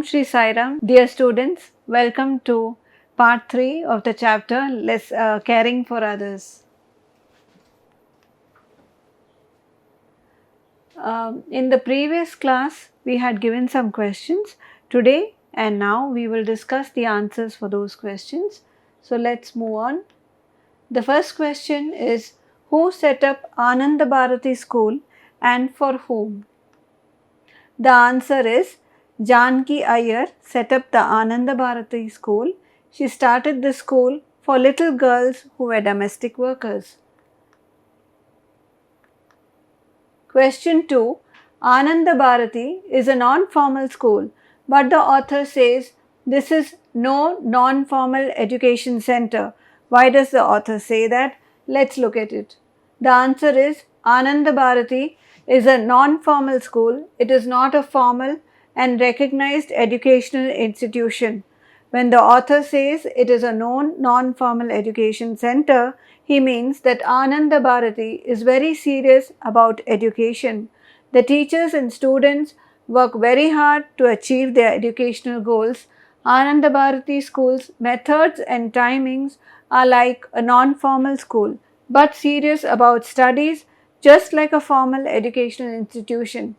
Shri Sai Ram. Dear students, welcome to part 3 of the chapter Caring for Others. In the previous class, we had given some questions. Today and now we will discuss the answers for those questions. So let's move on. The first question is, who set up Ananda Bharati School and for whom? The answer is Janki Iyer set up the Ananda Bharati School. She started the school for little girls who were domestic workers. Question 2. Ananda Bharati is a non-formal school, but the author says this is no non-formal education center. Why does the author say that? Let's look at it. The answer is Ananda Bharati is a non-formal school. It is not a formal and recognized educational institution. When the author says it is a non-formal education center, he means that Ananda Bharati is very serious about education. The teachers and students work very hard to achieve their educational goals. Ananda Bharati school's methods and timings are like a non-formal school, but serious about studies, just like a formal educational institution.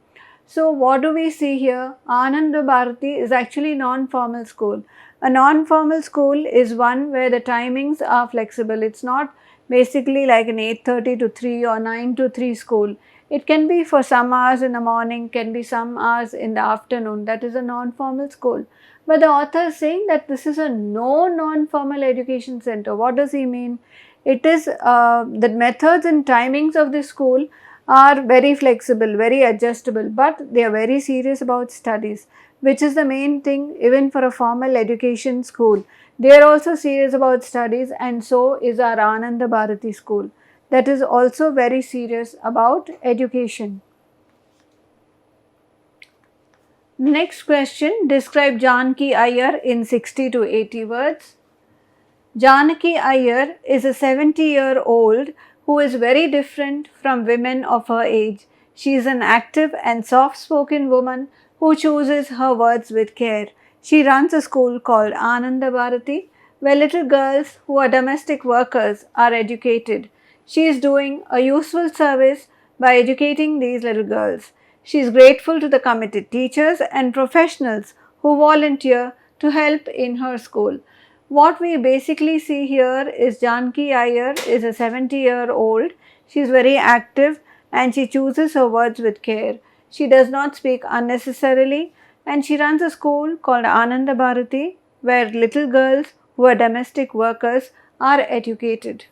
So what do we see here? Ananda Bharati is actually non-formal school. A non-formal school is one where the timings are flexible. It's not basically like an 8:30 to 3 or 9 to 3 school. It can be for some hours in the morning, can be some hours in the afternoon. That is a non-formal school. But the author is saying that this is a no non-formal education center. What does he mean? It is the methods and timings of the school are very flexible, very adjustable, but they are very serious about studies, which is the main thing even for a formal education school. They are also serious about studies, and so is our Ananda Bharati school. That is also very serious about education. Next question, describe Janki Iyer in 60 to 80 words. Janaki Iyer is a 70-year-old who is very different from women of her age. She is an active and soft-spoken woman who chooses her words with care. She runs a school called Ananda Bharati, where little girls who are domestic workers are educated. She is doing a useful service by educating these little girls. She is grateful to the committed teachers and professionals who volunteer to help in her school. What we basically see here is Janki Iyer is a 70-year-old. She is very active and she chooses her words with care. She does not speak unnecessarily, and she runs a school called Ananda Bharati, where little girls who are domestic workers are educated.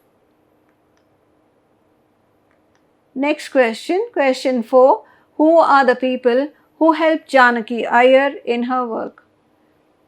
Next question, question 4. Who are the people who help Janaki Iyer in her work?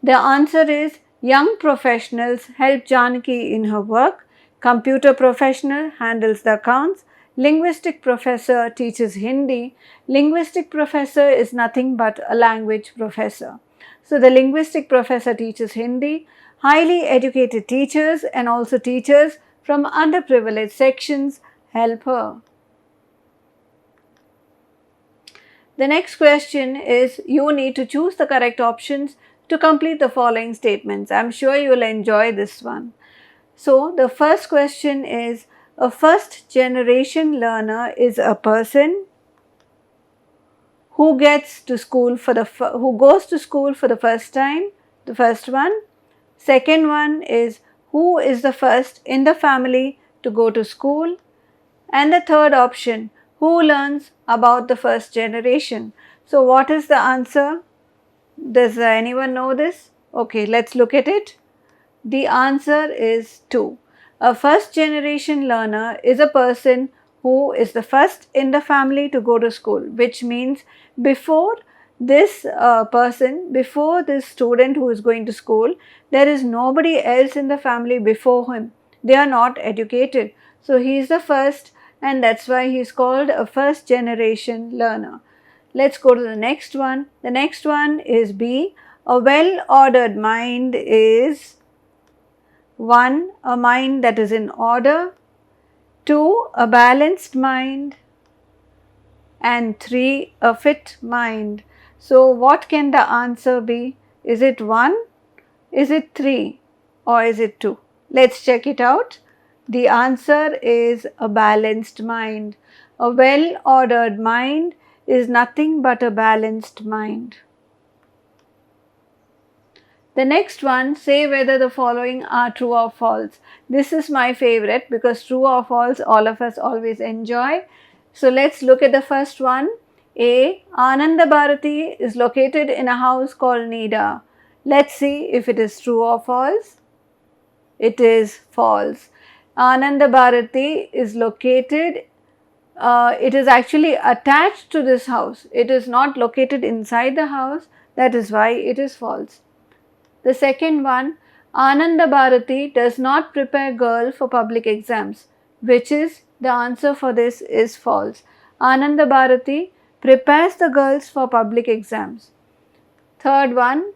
The answer is young professionals help Janaki in her work. Computer professional handles the accounts. Linguistic professor teaches Hindi. Linguistic professor is nothing but a language professor. So the linguistic professor teaches Hindi. Highly educated teachers and also teachers from underprivileged sections help her. The next question is, you need to choose the correct options to complete the following statements. I am sure you will enjoy this one. So the first question is, a first generation learner is a person who goes to school for the first time, the first one. Second one is, who is the first in the family to go to school? And the third option, who learns about the first generation? So what is the answer? Does anyone know this? Okay, let's look at it. The answer is 2. A first generation learner is a person who is the first in the family to go to school, which means before this before this student who is going to school, there is nobody else in the family before him. They are not educated. So he is the first, and that's why he is called a first generation learner. Let's go to the next one. The next one is B. A well-ordered mind is 1. A mind that is in order, 2. A balanced mind, and 3. A fit mind. So what can the answer be? Is it 1? Is it 3? Or is it 2? Let's check it out. The answer is a balanced mind. A well-ordered mind is nothing but a balanced mind. The next one, say whether the following are true or false. This is my favorite because true or false all of us always enjoy. So let's look at the first one. A. Ananda Bharati is located in a house called Nida. Let's see if it is true or false. It is false. Ananda Bharati is located, it is actually attached to this house. It is not located inside the house. That is why it is false. The second one, Ananda Bharati does not prepare girl for public exams, which is the answer for this is false. Ananda Bharati prepares the girls for public exams. Third one,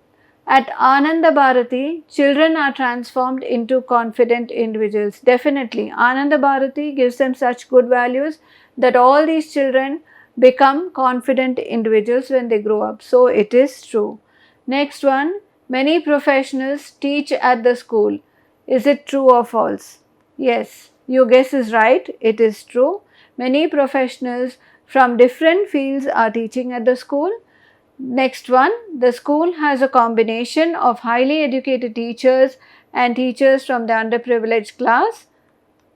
at Ananda Bharati, children are transformed into confident individuals. Definitely, Ananda Bharati gives them such good values that all these children become confident individuals when they grow up. So, it is true. Next one, many professionals teach at the school. Is it true or false? Yes, your guess is right. It is true. Many professionals from different fields are teaching at the school. Next one, the school has a combination of highly educated teachers and teachers from the underprivileged class.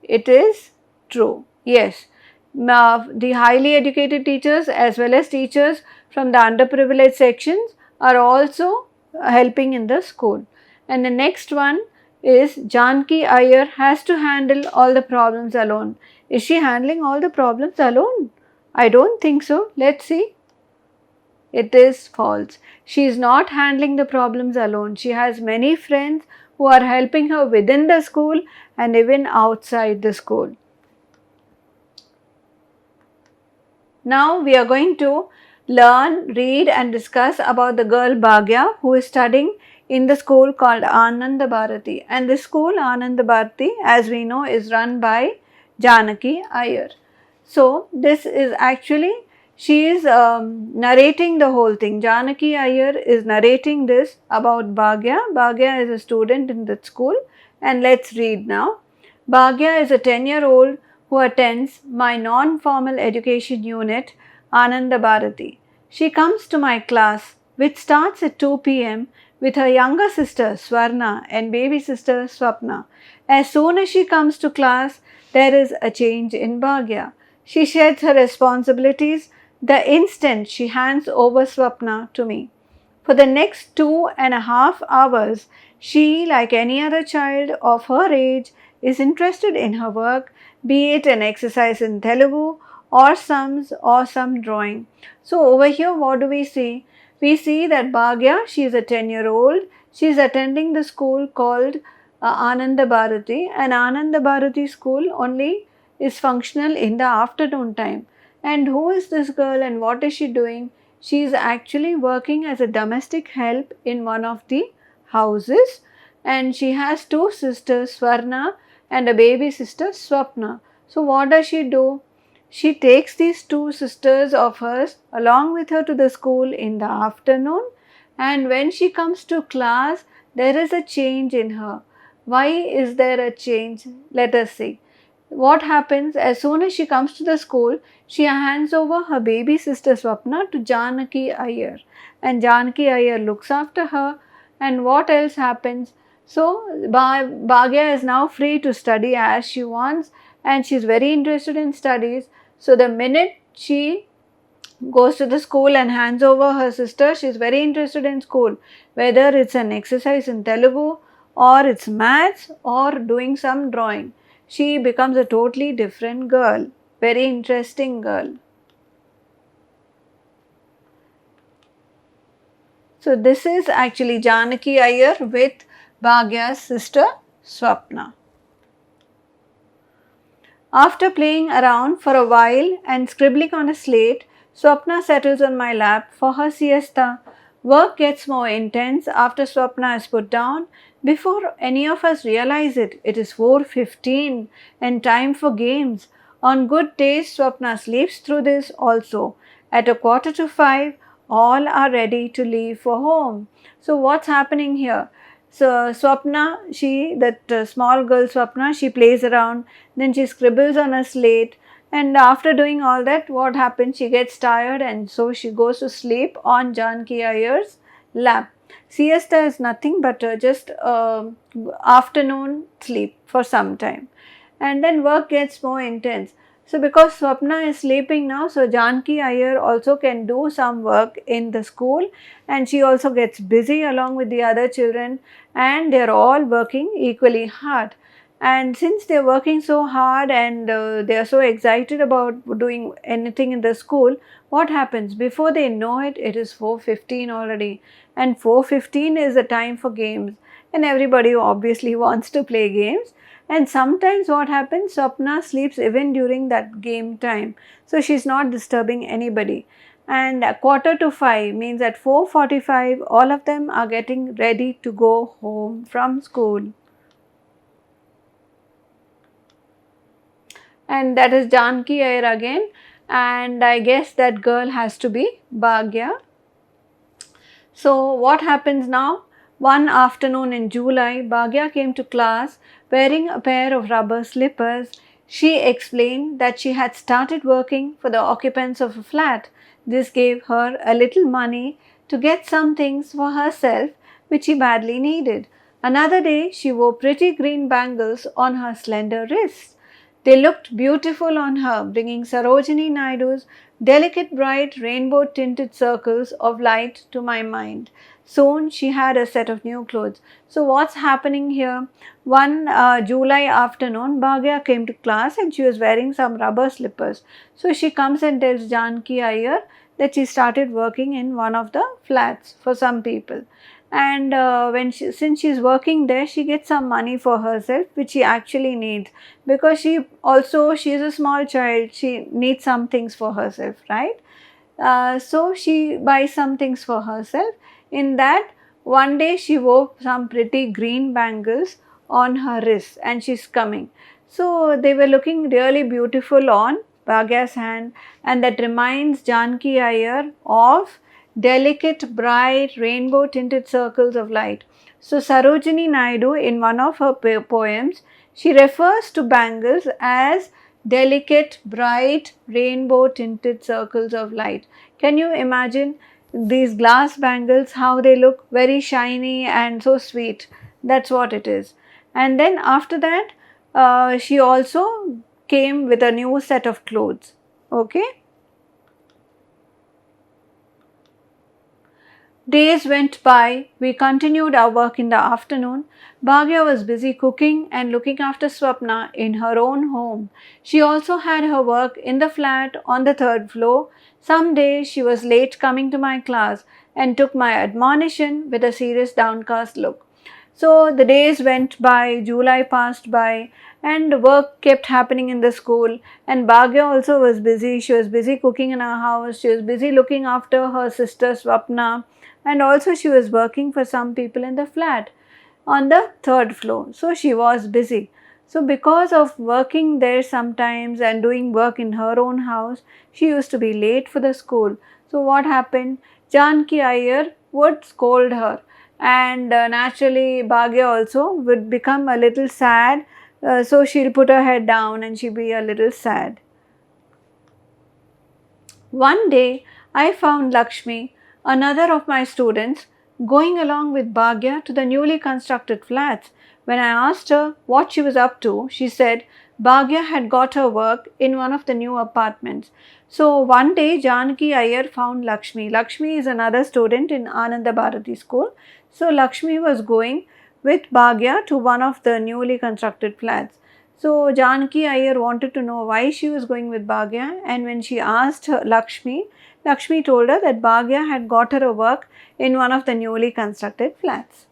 It is true. Yes, the highly educated teachers as well as teachers from the underprivileged sections are also helping in the school. And the next one is Janki Iyer has to handle all the problems alone. Is she handling all the problems alone? I don't think so. Let's see. It is false. She is not handling the problems alone. She has many friends who are helping her within the school and even outside the school. Now we are going to learn, read and discuss about the girl Bhagya who is studying in the school called Ananda Bharati. And this school Ananda Bharati, as we know, is run by Janaki Iyer. So this is actually, she is narrating the whole thing. Janaki Iyer is narrating this about Bhagya. Bhagya is a student in that school, and let's read now. Bhagya is a 10-year-old who attends my non-formal education unit, Ananda Bharati. She comes to my class, which starts at 2 p.m. with her younger sister Swarna and baby sister Swapna. As soon as she comes to class, there is a change in Bhagya. She sheds her responsibilities the instant she hands over Swapna to me. For the next 2.5 hours, she, like any other child of her age, is interested in her work, be it an exercise in Telugu or sums or some drawing. So over here, what do we see? We see that Bhagya, she is a 10-year-old. She is attending the school called Ananda Bharati, and Ananda Bharati school only is functional in the afternoon time. And who is this girl and what is she doing? She is actually working as a domestic help in one of the houses, and she has two sisters, Swarna and a baby sister, Swapna. So what does she do? She takes these two sisters of hers along with her to the school in the afternoon, and when she comes to class, there is a change in her. Why is there a change? Let us see. What happens as soon as she comes to the school, she hands over her baby sister Swapna to Janaki Iyer, and Janaki Iyer looks after her. And what else happens? So Bhagya is now free to study as she wants, and she is very interested in studies. So the minute she goes to the school and hands over her sister, she is very interested in school, whether it's an exercise in Telugu or it's maths or doing some drawing. She becomes a totally different girl, very interesting girl. So this is actually Janaki Iyer with Bhagya's sister Swapna. After playing around for a while and scribbling on a slate, Swapna settles on my lap for her siesta. Work gets more intense after Swapna is put down. Before any of us realize it, it is 4:15 and time for games. On good days, Swapna sleeps through this also. At 4:45, All are ready to leave for home. So what's happening here? So Swapna, that small girl Swapna, she plays around, then she scribbles on a slate, and after doing all that, what happens? She gets tired, and so she goes to sleep on Janki Iyer's lap. Siesta is nothing but just afternoon sleep for some time, and then work gets more intense. So because Swapna is sleeping now, so Janki Iyer also can do some work in the school, and she also gets busy along with the other children, and they are all working equally hard. And since they are working so hard and they are so excited about doing anything in the school, what happens? Before they know it, it is 4:15 already, and 4:15 is the time for games, and everybody obviously wants to play games. And sometimes what happens, Swapna sleeps even during that game time, so she's not disturbing anybody. And 4:45 means at 4:45 all of them are getting ready to go home from school. And that is Janki Iyer again, and I guess that girl has to be Bhagya. So what happens now? One afternoon in July, Bhagya came to class wearing a pair of rubber slippers. She explained that she had started working for the occupants of a flat. This gave her a little money to get some things for herself which she badly needed. Another day, she wore pretty green bangles on her slender wrists. They looked beautiful on her, bringing Sarojini Naidu's delicate bright rainbow tinted circles of light to my mind. Soon she had a set of new clothes. So what's happening here? One July afternoon, Bhagya came to class and she was wearing some rubber slippers. So she comes and tells Janki Iyer that she started working in one of the flats for some people. And since she's working there, she gets some money for herself which she actually needs, because she's a small child, she needs some things for herself, right? So she buys some things for herself. In that, one day she wore some pretty green bangles on her wrists and she's coming. So they were looking really beautiful on Bhagya's hand, and that reminds Janki Iyer of delicate, bright, rainbow tinted circles of light. So Sarojini Naidu, in one of her poems, she refers to bangles as delicate, bright, rainbow tinted circles of light. Can you imagine these glass bangles, how they look? Very shiny and so sweet. That's what it is. And then after that, she also came with a new set of clothes. Okay. Days went by, we continued our work in the afternoon. Bhagya was busy cooking and looking after Swapna in her own home. She also had her work in the flat on the third floor. Some days she was late coming to my class and took my admonition with a serious downcast look. So the days went by, July passed by, and work kept happening in the school, and Bhagya also was busy. She was busy cooking in her house, she was busy looking after her sister Swapna, and also she was working for some people in the flat on the third floor. So she was busy. So because of working there sometimes and doing work in her own house, she used to be late for the school. So what happened? Janki Iyer would scold her, and naturally Bhagya also would become a little sad. So she'll put her head down and she'll be a little sad. One day I found Lakshmi, another of my students, going along with Bhagya to the newly constructed flats. When I asked her what she was up to, she said Bhagya had got her work in one of the new apartments. So one day Janki Iyer found Lakshmi. Lakshmi is another student in Ananda Bharati school. So Lakshmi was going with Bhagya to one of the newly constructed flats. So Janki Iyer wanted to know why she was going with Bhagya, and when she asked her, Lakshmi told her that Bhagya had got her a work in one of the newly constructed flats.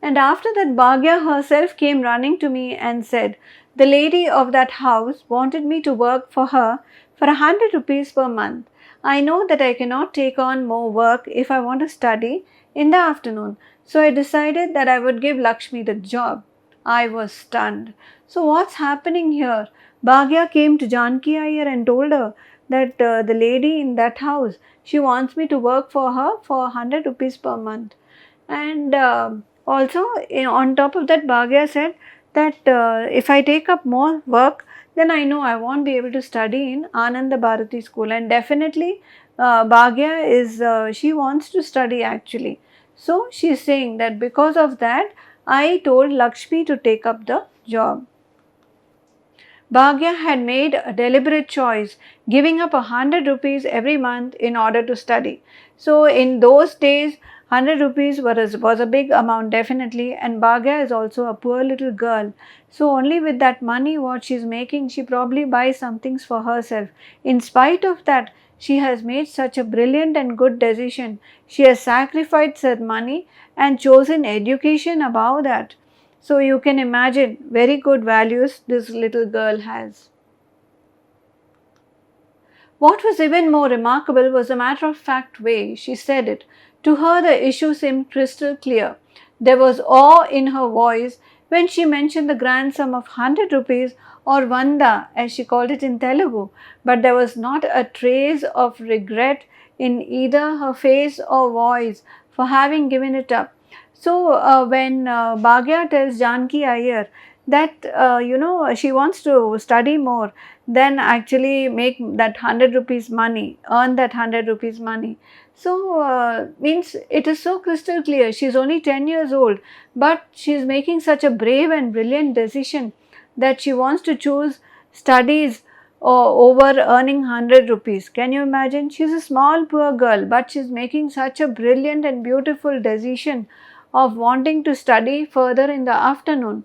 And after that, Bhagya herself came running to me and said, the lady of that house wanted me to work for her for 100 rupees per month. I know that I cannot take on more work if I want to study in the afternoon. So I decided that I would give Lakshmi the job. I was stunned. So what's happening here? Bhagya came to Janki Iyer and told her, that the lady in that house, she wants me to work for her for 100 rupees per month. And also, on top of that, Bhagya said that if I take up more work, then I know I won't be able to study in Ananda Bharati school. And definitely, Bhagya is, she wants to study actually. So, she is saying that because of that, I told Lakshmi to take up the job. Bhagya had made a deliberate choice, giving up 100 rupees every month in order to study. So, in those days, 100 rupees was a big amount definitely, and Bhagya is also a poor little girl. So, only with that money what she is making, she probably buys some things for herself. In spite of that, she has made such a brilliant and good decision. She has sacrificed her money and chosen education above that. So you can imagine very good values this little girl has. What was even more remarkable was the matter of fact way she said it. To her, the issue seemed crystal clear. There was awe in her voice when she mentioned the grand sum of 100 rupees, or Vanda as she called it in Telugu, but there was not a trace of regret in either her face or voice for having given it up. So, when Bhagya tells Janki Iyer that she wants to study more, then actually make that 100 rupees money, earn that 100 rupees money. So, means it is so crystal clear. She is only 10 years old, but she is making such a brave and brilliant decision that she wants to choose studies over earning 100 rupees. Can you imagine? She is a small poor girl, but she is making such a brilliant and beautiful decision of wanting to study further in the afternoon.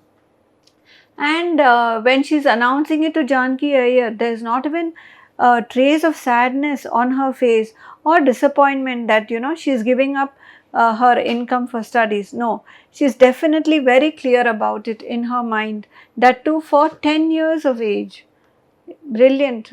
And when she is announcing it to Janki Iyer, there is not even a trace of sadness on her face or disappointment that she is giving up her income for studies. No, she is definitely very clear about it in her mind, that too for 10 years of age. Brilliant.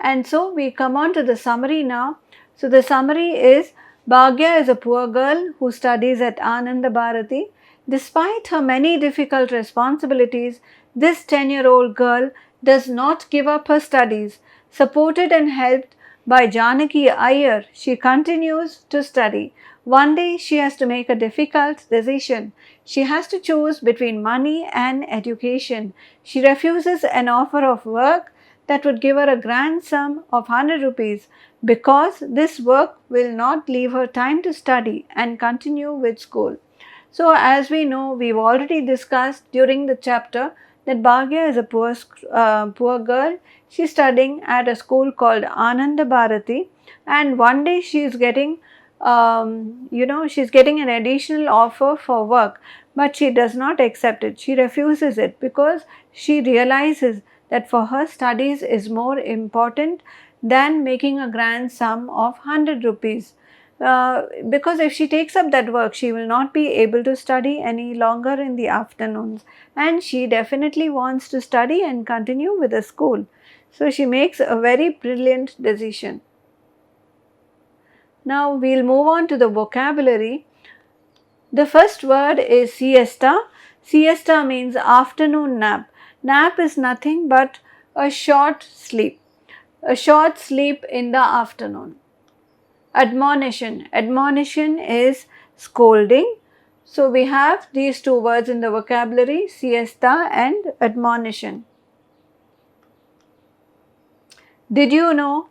And so we come on to the summary now. So the summary is, Bhagya is a poor girl who studies at Ananda Bharati. Despite her many difficult responsibilities, this 10-year-old girl does not give up her studies. Supported and helped by Janaki Iyer, she continues to study. One day she has to make a difficult decision. She has to choose between money and education. She refuses an offer of work that would give her a grand sum of 100 rupees because this work will not leave her time to study and continue with school. So, as we know, we've already discussed during the chapter that Bhagya is a poor girl. She's studying at a school called Ananda Bharati, and one day she is getting she's getting an additional offer for work, but she does not accept it. She refuses it because she realizes that for her studies is more important than making a grand sum of 100 rupees. Because if she takes up that work, she will not be able to study any longer in the afternoons, and she definitely wants to study and continue with the school. So she makes a very brilliant decision. Now we will move on to the vocabulary. The first word is siesta. Siesta means afternoon nap. Nap is nothing but a short sleep in the afternoon. Admonition. Admonition is scolding. So we have these two words in the vocabulary, siesta and admonition. Did you know?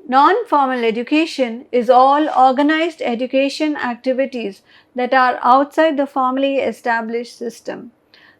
Non-formal education is all organized education activities that are outside the formally established system.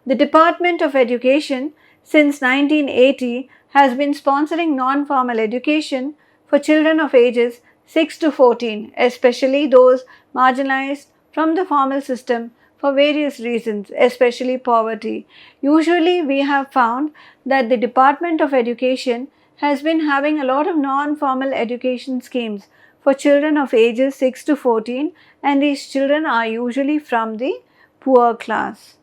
The Department of Education since 1980 has been sponsoring non-formal education for children of ages 6 to 14, especially those marginalized from the formal system for various reasons, especially poverty. Usually we have found that the Department of Education has been having a lot of non-formal education schemes for children of ages 6 to 14, and these children are usually from the poor class.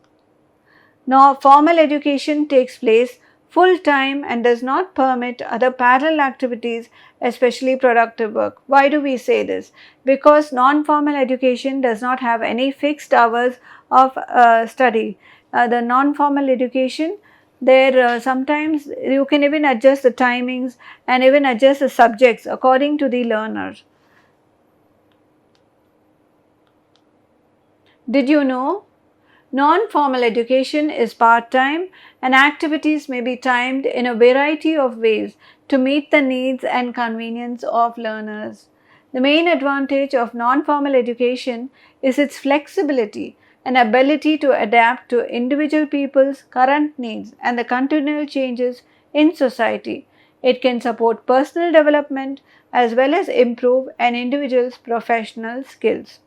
Now, formal education takes place full time and does not permit other parallel activities, especially productive work. Why do we say this? Because non-formal education does not have any fixed hours of study. The non-formal education There sometimes you can even adjust the timings and even adjust the subjects according to the learner. Did you know? Non-formal education is part-time and activities may be timed in a variety of ways to meet the needs and convenience of learners. The main advantage of non-formal education is its flexibility and ability to adapt to individual people's current needs and the continual changes in society. It can support personal development as well as improve an individual's professional skills.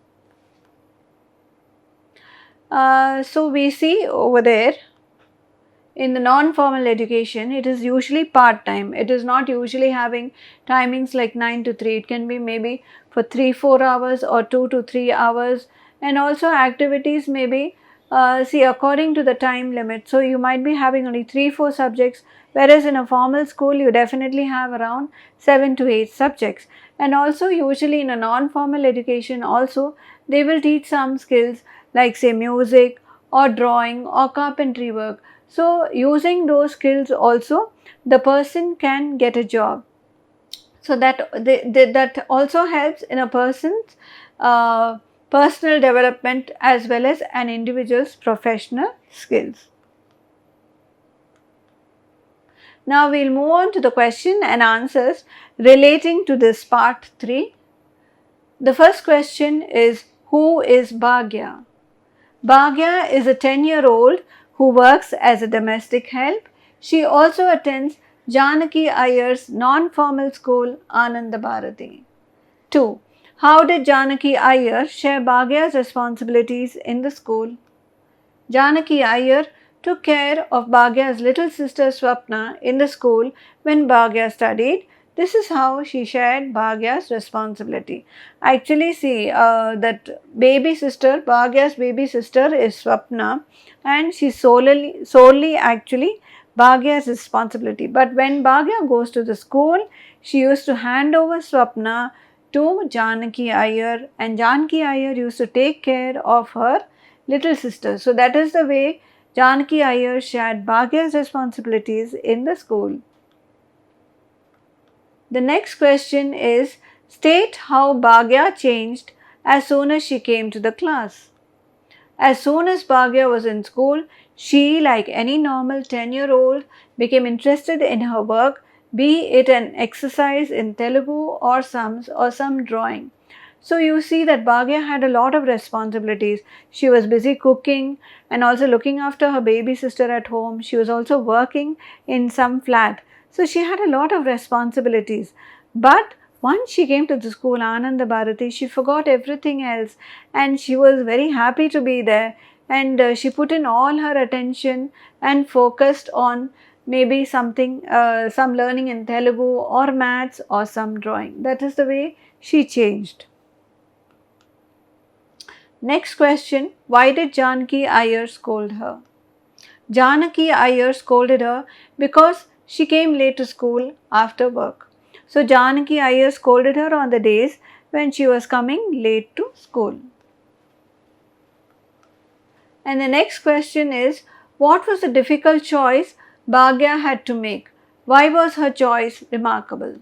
So we see over there in the non-formal education, it is usually part-time. It is not usually having timings like 9 to 3. It can be maybe for 3-4 hours or 2 to 3 hours, and also activities may be see according to the time limit. So you might be having only 3-4 subjects, whereas in a formal school you definitely have around 7 to 8 subjects. And also usually in a non-formal education also they will teach some skills like say music or drawing or carpentry work. So using those skills also the person can get a job. So that also helps in a person's personal development as well as an individual's professional skills. Now we will move on to the question and answers relating to this part 3. The first question is, who is Bhagya? Bhagya is a 10-year-old who works as a domestic help. She also attends Janaki Iyer's non-formal school Ananda Bharati. 2. How did Janaki Iyer share Bhagya's responsibilities in the school? Janaki Iyer took care of Bhagya's little sister Swapna in the school when Bhagya studied. This is how she shared Bhagya's responsibility. Actually, see that baby sister, Bhagya's baby sister is Swapna, and she solely actually Bhagya's responsibility. But when Bhagya goes to the school, she used to hand over Swapna to Janaki Iyer, and Janaki Iyer used to take care of her little sister. So that is the way Janaki Iyer shared Bhagya's responsibilities in the school. The next question is, state how Bhagya changed as soon as she came to the class. As soon as Bhagya was in school, she, like any normal 10-year-old, became interested in her work, be it an exercise in Telugu or sums or some drawing. So you see that Bhagya had a lot of responsibilities. She was busy cooking and also looking after her baby sister at home. She was also working in some flat. So she had a lot of responsibilities. But once she came to the school Ananda Bharati, she forgot everything else and she was very happy to be there, and she put in all her attention and focused on maybe something, some learning in Telugu or maths or some drawing. That is the way she changed. Next question, why did Janaki Iyer scold her? Janaki Iyer scolded her because she came late to school after work. So Janaki Iyer scolded her on the days when she was coming late to school. And the next question is, what was the difficult choice Bhagya had to make? Why was her choice remarkable?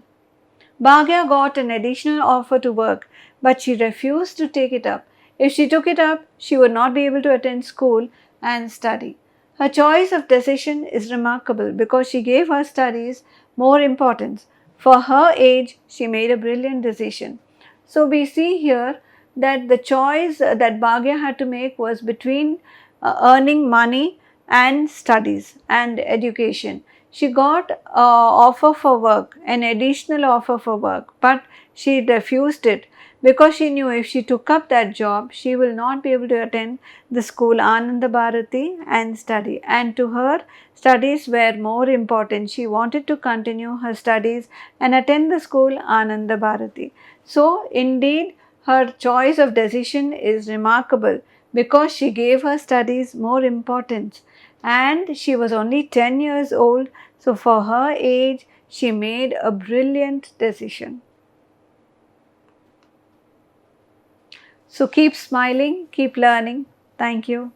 Bhagya got an additional offer to work, but she refused to take it up. If she took it up, she would not be able to attend school and study. Her choice of decision is remarkable because she gave her studies more importance. For her age, she made a brilliant decision. So we see here that the choice that Bhagya had to make was between earning money and studies and education. She got offer for work, an additional offer for work, but she refused it because she knew if she took up that job, she will not be able to attend the school Ananda Bharati and study. And to her, studies were more important. She wanted to continue her studies and attend the school Ananda Bharati. So, indeed, her choice of decision is remarkable because she gave her studies more importance, and she was only 10 years old. So, for her age, she made a brilliant decision. So, keep smiling, keep learning. Thank you.